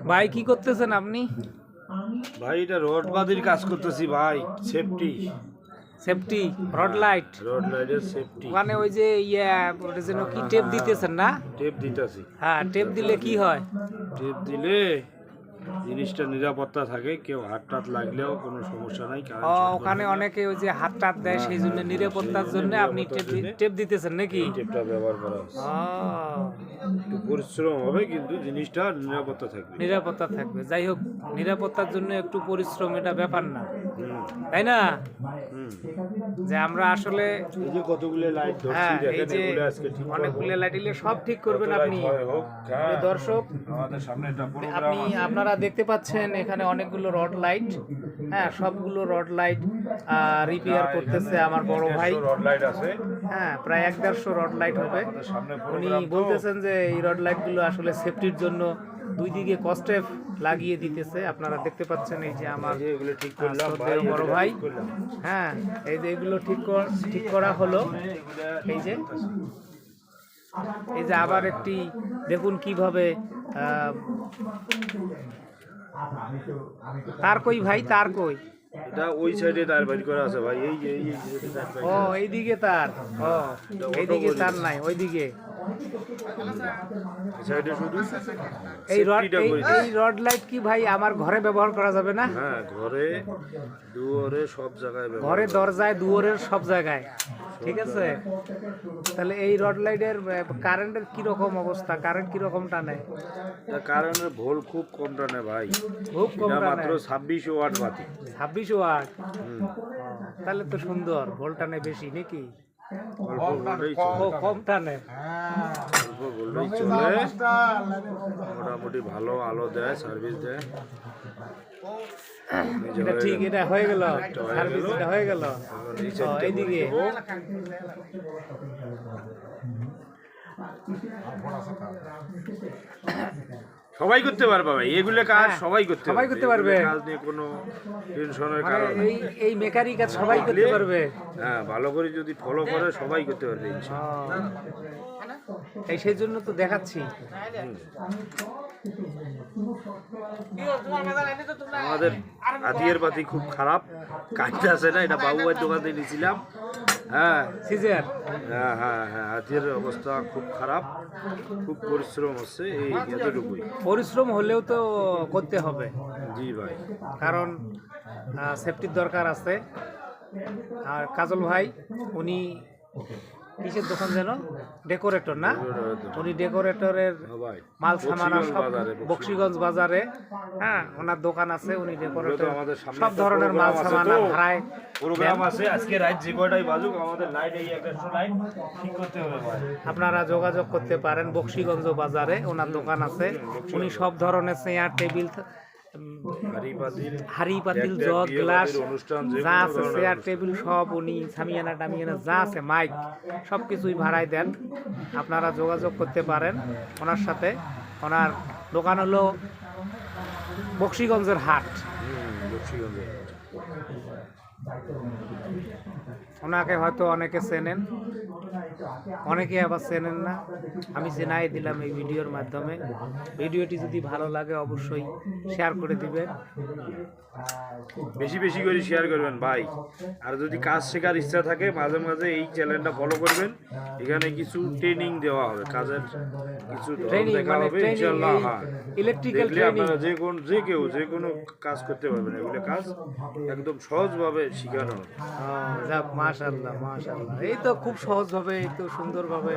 ভাই কি করতেছেন আপনি? ভাই এটা রড বাঁধির কাজ করতেছি ভাই। Safety safety rod light, rod লাইটের সেফটি মানে ওই যে ওটা যেন কি টেপ দিতেছেন না? টেপ দিতেছি। হ্যাঁ, টেপ দিলে কি হয়? টেপ দিলে জিনিসটা নিরাপত্তা থাকে, কেউ হাত টাত লাগলেও কোনো সমস্যা নাই। ওখানে অনেকে ওই যে হাত টাত দেয়, সেই জন্য নিরাপত্তার জন্য আপনি টেপ দিতেছেন নাকি? টেপটা ব্যবহার করা হচ্ছে। ও, একটু পরিশ্রম হবে কিন্তু জিনিসটা নিরাপত্তা থাকবে। নিরাপত্তা থাকবে। যাই হোক, নিরাপত্তার জন্য একটু পরিশ্রম এটা ব্যাপার না, হুম, তাই না? হুম। যে আমরা আসলে এই যে কতগুলো লাইট ধরছি হ্যাঁ, এই দেখেন, যে এগুলো আজকে ঠিক করব। অনেকগুলো লাইট এলে সব ঠিক করবেন যত আপনি। light হয় হোক, হ্যাঁ। প্রিয় দর্শক, আমাদের সামনে একটা প্রোগ্রাম আপনি আপনারা দেখতে পাচ্ছেন এখানে অনেকগুলো রড লাইট, হ্যাঁ, সবগুলো রড লাইট রিপেয়ার করতেছে আমার বড় ভাই। রড লাইট আছে। হ্যাঁ, প্রায় 1-150 রড লাইট হবে। আমাদের সামনে উনি প্রোগ্রাম বলতেছেন যে এই রড লাইটগুলো আসলে সেফটির জন্য দুই দিকে কস্টেপ লাগিয়ে দিতেছে। আপনারা দেখতে পাচ্ছেন এই যে আমার এগুলো ঠিক করলাম শ্রদ্ধেয় বড় ভাই। হ্যাঁ, এই যে এগুলো ঠিক করা হলো। এই যে আবার একটি দেখুন কিভাবে তার কই ভাই, তার কই? এটা ওই সাইডে তার বাড়ি করা আছে ভাই। এই যে এই যে তার বাড়ি। ও, এইদিকে তার। ও, এইদিকে তার নাই, ওইদিকে। এই সাইডে শুধু এই রড লাইট কি ভাই আমার ঘরে ব্যবহার করা যাবে না? হ্যাঁ, ঘরে দুয়ারে সব জায়গায় ব্যবহার ঘরে দরজায় দুয়ারের সব জায়গায়, ঠিক আছে? তাহলে এই রড লাইটের কারেন্টের কি রকম অবস্থা? কারেন্ট কি রকম টানে? এটা কারেন্টের ভোল্ট খুব কম টানে ভাই। খুব কম এটা টানে, মাত্র 26 ওয়াট বাতি। 26 ওয়াট। তাহলে তো সুন্দর, ভোল্ট টানে বেশি নাকি? অল্প ভোল্টেই ও, চলে। কম টানে। অল্প ভোল্টেই চলে, মোটামুটি ভালো আলো দেয়, সার্ভিস দেয়। এটা ঠিক, এটা হয়ে গেল, হয়ে সার্ভিস গেল। এটা হয়ে গেল। এখন এই সাইডটা এইদিকে করে দেবো। সবাই করতে পারবে ভাই এগুলো কাজ, হ্যাঁ, সবাই করতে সবাই করতে পারবে। এগুলো কাজ নিয়ে কোনো টেনশনের মানে কারণ নেই। এই মেকানিক কাজ সবাই করতে পারবে। হ্যাঁ, ভালো করে যদি ফলো করে সবাই করতে পারবে ইনশাআল্লাহ। এই সেই জন্য তো দেখাচ্ছি। আমাদের হাতিয়ার পাতি খুব খারাপ, কাজটা আছে না, এটা বাবুভাইয়ের দোকান থেকে নিয়েছিলাম। হ্যাঁ, সিজার হ্যাঁ, হ্যাঁ, হ্যাঁ, হাতিয়ার অবস্থা খুব খারাপ, খুব পরিশ্রম হচ্ছে, এই এতটুকুই। পরিশ্রম হলেও তো করতে হবে, জি ভাই। কারণ সেফটির দরকার আছে। আর কাজল ভাই উনি কিসের দোকান যেন? ডেকোরেটর না? উনি ডেকোরেটরের হ্যাঁ ভাই, মাল সামানা বক্সিগঞ্জ সব বাজারে, বক্সিগঞ্জ বাজারে, হ্যাঁ, ওনার দোকান আছে। উনি ডেকোরেটর আমাদের সামনে সব ধরনের মাল প্রোগ্রাম আছে সামানা তো। ভাড়ায় প্রোগ্রাম আছে আজকে, রাত যে কয়টাই বাজুক আমাদের লাইট এই একটা লাইট ঠিক করতে হবে ভাই। আপনারা যোগাযোগ করতে পারেন। বক্সিগঞ্জ বাজারে ওনার দোকান আছে। উনি সব ধরনের চেয়ার টেবিল, হাড়ি পাতিল, জগ গ্লাস যা আছে, চেয়ার টেবিল সব উনি সামিয়ানা টামিয়ানা যা আছে, মাইক সব কিছুই ভাড়ায় দেন। আপনারা যোগাযোগ করতে পারেন ওনার সাথে। ওনার দোকান হলো বক্সিগঞ্জের হাট। ওনাকে হয়তো অনেকে চেনেন, অনেকে আবার চেনেন না। আমি চেনাই দিলাম এই ভিডিওর মাধ্যমে। ভিডিওটি যদি ভালো লাগে অবশ্যই শেয়ার করে দিবেন। বেশি বেশি করে শেয়ার করবেন ভাই। আর যদি কাজ শেখার ইচ্ছা থাকে মাঝে মাঝে এই চ্যানেলটা ফলো করবেন। এখানে কিছু ট্রেনিং দেওয়া হবে, কাজের কিছু ধরন দেখা হবে ইনশাআল্লাহ। হ্যাঁ, ইলেকট্রিক্যাল দেখলে আপনারা যে কোনো কাজ করতে পারবেন। এগুলো কাজ একদম সহজভাবে শেখানো হবে। যাক, মাশাআল্লাহ মাশাআল্লাহ, এই তো খুব সহজভাবে, এই তো সুন্দরভাবে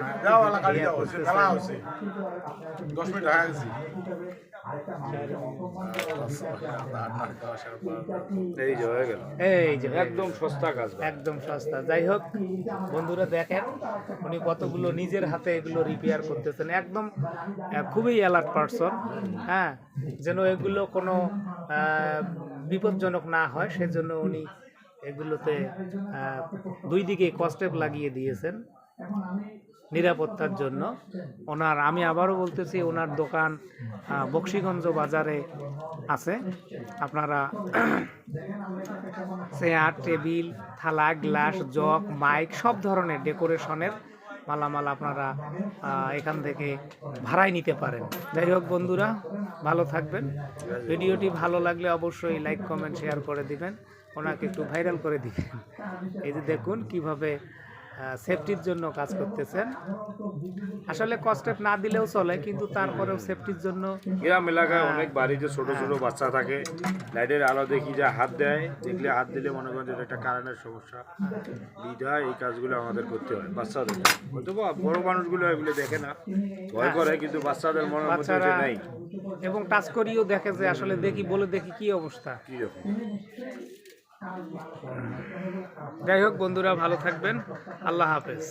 এই যে হয়ে গেল, এই যে একদম সস্তা কাজ ভাই। একদম সস্তা। যাই হোক বন্ধুরা, দেখেন উনি কতগুলো নিজের হাতে এগুলো রিপেয়ার করতেছেন। একদম খুবই অ্যালার্ট পারসন, হ্যাঁ, যেন এগুলো কোনো বিপজ্জনক না হয় সেজন্য উনি এগুলোতে দুই দিকে কস্টেপ লাগিয়ে দিয়েছেন নিরাপত্তার জন্য। আমি আবারও বলতেছি, ওনার দোকান বক্সিগঞ্জ বাজারে আছে। আপনারা চেয়ার টেবিল, থালা গ্লাস জগ মাইক সব ধরনের ডেকোরেশনের মালামাল আপনারা এখান থেকে ভাড়ায় নিতে পারেন। যাই হোক বন্ধুরা, ভালো থাকবেন। ভিডিওটি ভালো লাগলে অবশ্যই লাইক কমেন্ট শেয়ার করে দিবেন, ওনাকে একটু ভাইরাল করে দিবেন। এই যে দেখুন কিভাবে সেফটির জন্য কাজ করতেছেন। আসলে কস্টেপ না দিলেও চলে, কিন্তু তারপরেও সেফটির জন্য গ্রাম এলাকায় অনেক বাড়িতে ছোট ছোট বাচ্চা থাকে, লাইটের আলো দেখি যে হাত দেয়, দেখলে হাত দিলে মনে করেন যে এটা একটা কারেন্টের সমস্যা, বিধায় এই কাজগুলো আমাদের করতে হয় বাচ্চাদের। হয়তো বা বড় মানুষগুলো এগুলো দেখে না, ভয় করে, কিন্তু বাচ্চাদের মনের মধ্যে বাচ্চারা এটা নেই। এবং টাচ করিও দেখে যে আসলে দেখি বলে দেখি কি অবস্থা। কি রকম? যাই হোক বন্ধুরা, ভালো থাকবেন। আল্লাহ হাফেজ।